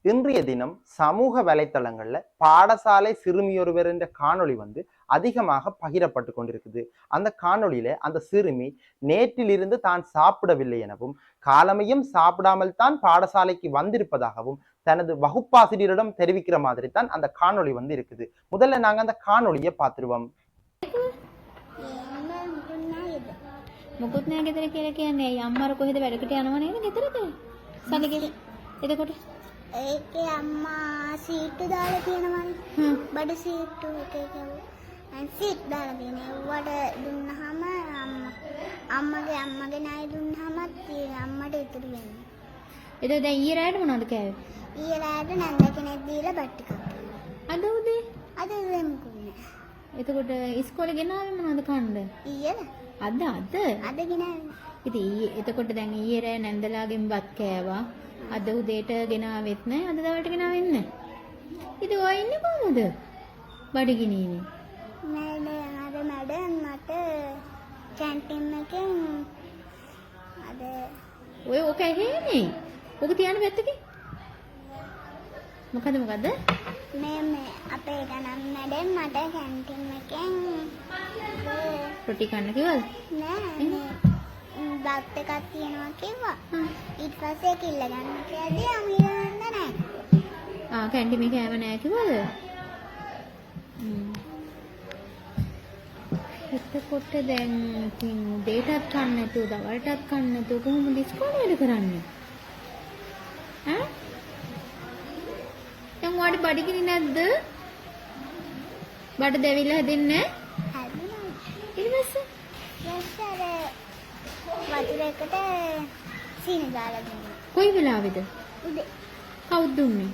இன்றைய தினம் சமூக வலைத்தளங்கள்ல பாடசாலை சிறுமியொருவர் என்ற காணொளி அதிகமாக பகிரப்பட்டு கொண்டிருக்குது. அந்த காணொளியில அந்த சிறுமி நேற்றிலிருந்து தான் சாப்பிடவில்லை எனவும் காலமையும் சாப்பிடாமல் தான் பாடசாலைக்கு வந்திருப்பதாகவும் தனது வகுப்பாசிரியரிடம் தெரிவிக்கிற மாதிரி தான் அந்த காணொளி இருக்குது. முதல்ல நாங்க அந்த காணொளியை பார்த்துருவோம். මොකුත් නෑ ගෙදර කියලා කියන්නේ ඇයි අම්මාර කොහෙද වැඩකට යනව නේද ගෙදරට සල්ලි එතකොට ඒකේ අම්මා සීට්ටු දාලා තියෙනවනේ බඩ සීට්ටු එකේ සීට් දාලා තියෙනවා ඒවට දුන්නාම අම්මගේ ණය දුන්නාමත් අම්මට ඉතුරු වෙනවා එතකොට දැන් ඊයේ රාත්‍රියේ මොනවද කෑවේ ඊයේ රාත්‍රියේ නැන්ද කෙනෙක් දීලා බත් ටිකක් අද උදේ මොකුත් නෑ එතකොට ඉස්කෝලේ ගෙනාවේ මොනවද කන්න ඊයේ අද ගෙනාවේ ඉතින් එතකොට දැන් ඊයේ රෑ නැන්දලාගෙන් බත් කෑවා අද උදේට ගෙනාවෙත් නෑ අද දවල්ට ගෙනාවෙත් නෑ ඉතින් ඔය ඉන්නේ කොහමද බඩගිනීනේ මැඩම් මට කැන්ටින් එකෙන් අද ඔය ඔක ඇහෙන්නේ ඔක තියන්න පැත්තකින් මොකද මේ අපේ ගණන් මැඩම් මට කැන්ටින් එකෙන් රොටි කන්න කිව්වද නෑ බත් එකක් තියනවා කිව්වා ඊට පස්සේ කිල්ල ගන්න කියද්දී අමිරන්න නෑ කැන්ටින් එකේ කෑම නෑ කිව්වද එතකොට දැන් ඉතින් උදේටත් කන්න නැතුව දවල්ටත් කන්න නැතුව කොහොමද ඉස්කෝලේ වැඩ කරන්නේ ඈ දැන් ඔයාලට බඩගිනි නැද්ද බඩ දැවිලා හැදෙන්නේ හැදුනා වතුරේකට සීනි දාලා දුන්නා. කොයි වෙලාවේද? උදේ. කවුද දුන්නේ?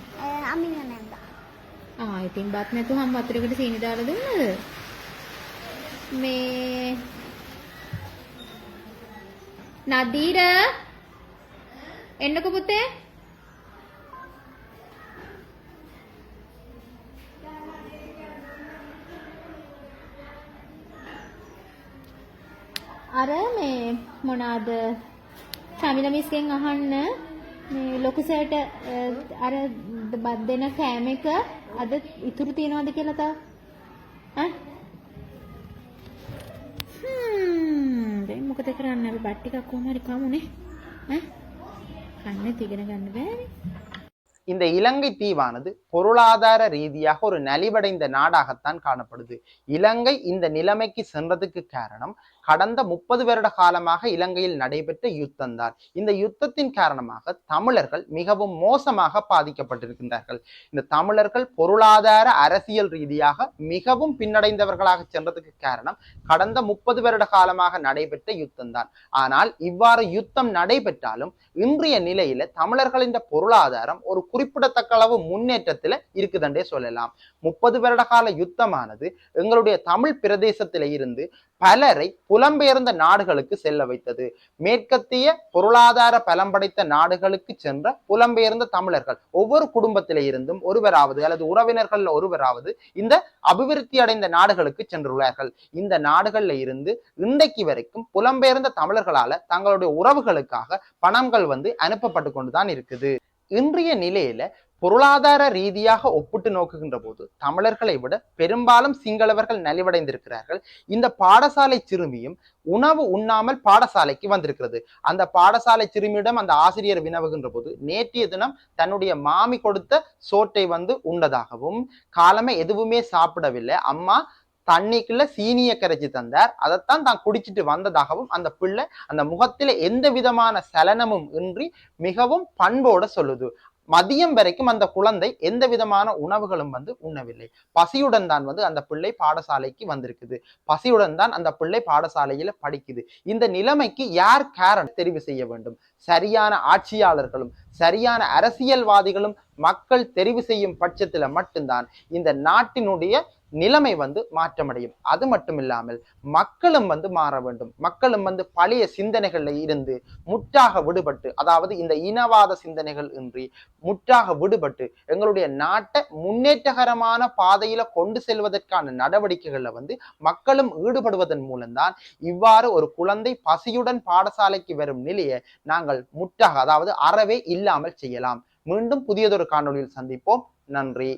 අමින නැන්දා. ඉතින් බත් නැතුවම වතුරේකට සීනි දාලා දුන්නද? මේ නදීර එන්නකෝ පුතේ. අර මේ මොනවාද චමිල මිස්ගෙන් අහන්න මේ ලොකු සර්ට අර බත් දෙන කෑම එක අද ඉතුරු තියනවද කියලා තව දැන් මොකද කරන්නේ අපි බත් ටිකක් කොහොම හරි කමුනේ කන්නේ තිගෙන ගන්න බෑනේ. இந்த இலங்கை தீவானது பொருளாதார ரீதியாக ஒரு நலிவடைந்த நாடாகத்தான் காணப்படுது. இலங்கை இந்த நிலைமைக்கு சென்றதுக்கு காரணம் கடந்த 30 வருட காலமாக இலங்கையில் நடைபெற்ற யுத்தம் தான். இந்த யுத்தத்தின் காரணமாக தமிழர்கள் மிகவும் மோசமாக பாதிக்கப்பட்டிருக்கின்றார்கள். இந்த தமிழர்கள் பொருளாதார அரசியல் ரீதியாக மிகவும் பின்னடைந்தவர்களாக சென்றதுக்கு காரணம் கடந்த 30 வருட காலமாக நடைபெற்ற யுத்தம் தான். ஆனால் இவ்வாறு யுத்தம் நடைபெற்றாலும் இன்றைய நிலையில தமிழர்களின் பொருளாதாரம் ஒரு குறிப்பிடத்தக்க அளவு முன்னேற்றத்துல இருக்குதுன்றே சொல்லலாம். 30 வருட கால யுத்தமானது எங்களுடைய தமிழ் பிரதேசத்தில இருந்து பலரை புலம்பெயர்ந்த நாடுகளுக்கு செல்ல வைத்தது. மேற்கத்திய பொருளாதார பலம் படைத்த நாடுகளுக்கு சென்ற புலம்பெயர்ந்த தமிழர்கள் ஒவ்வொரு குடும்பத்தில இருந்தும் ஒருவராவது அல்லது உறவினர்கள் ஒருவராவது இந்த அபிவிருத்தி அடைந்த நாடுகளுக்கு சென்றுள்ளார்கள். இந்த நாடுகள்ல இருந்து இன்றைக்கு வரைக்கும் புலம்பெயர்ந்த தமிழர்களால தங்களுடைய உறவுகளுக்காக பணங்கள் அனுப்பப்பட்டு கொண்டுதான் இருக்குது. இன்றைய நிலையில பொருளாதார ரீதியாக ஒப்பிட்டு நோக்குகின்ற போது தமிழர்களை விட பெரும்பாலும் சிங்களவர்கள் நலிவடைந்திருக்கிறார்கள். இந்த பாடசாலை சிறுமியும் உணவு உண்ணாமல் பாடசாலைக்கு வந்திருக்கிறது. அந்த பாடசாலை சிறுமியிடம் அந்த ஆசிரியர் வினவுகின்ற போது நேற்றைய தினம் தன்னுடைய மாமி கொடுத்த சோற்றை உண்டதாகவும் காலமே எதுவுமே சாப்பிடவில்லை, அம்மா தண்ணிக்குள்ள சீனிய கரைச்சி தந்தார், அதைத்தான் தான் குடிச்சிட்டு வந்ததாகவும் அந்த பிள்ளை அந்த முகத்தில எந்த விதமான சலனமும் இன்றி மிகவும் பண்போட சொல்லுது. மதியம் வரைக்கும் அந்த குழந்தை எந்த விதமான உணவுகளும் உண்ணவில்லை. பசியுடன் தான் அந்த பிள்ளை பாடசாலைக்கு வந்திருக்குது. பசியுடன் தான் அந்த பிள்ளை பாடசாலையில படிக்குது. இந்த நிலைமைக்கு யார் காரணம் தெரிவு செய்ய வேண்டும்? சரியான ஆட்சியாளர்களும் சரியான அரசியல்வாதிகளும் மக்கள் தெரிவு செய்யும் பட்சத்துல மட்டும்தான் இந்த நாட்டினுடைய நிலைமை மாற்றமடையும். அது மட்டும் இல்லாமல் மக்களும் மாற வேண்டும். மக்களும் பழைய சிந்தனைகள்ல இருந்து முற்றாக விடுபட்டு, அதாவது இந்த இனவாத சிந்தனைகள் இன்றி முற்றாக விடுபட்டு எங்களுடைய நாட்டை முன்னேற்றகரமான பாதையில கொண்டு செல்வதற்கான நடவடிக்கைகள்ல மக்களும் ஈடுபடுவதன் மூலம்தான் இவ்வாறு ஒரு குழந்தை பசியுடன் பாடசாலைக்கு வரும் நிலையை நாங்கள் முற்றாக, அதாவது அறவே இல்லாமல் செய்யலாம். மீண்டும் புதியதொரு காணொளியில் சந்திப்போம். நன்றி.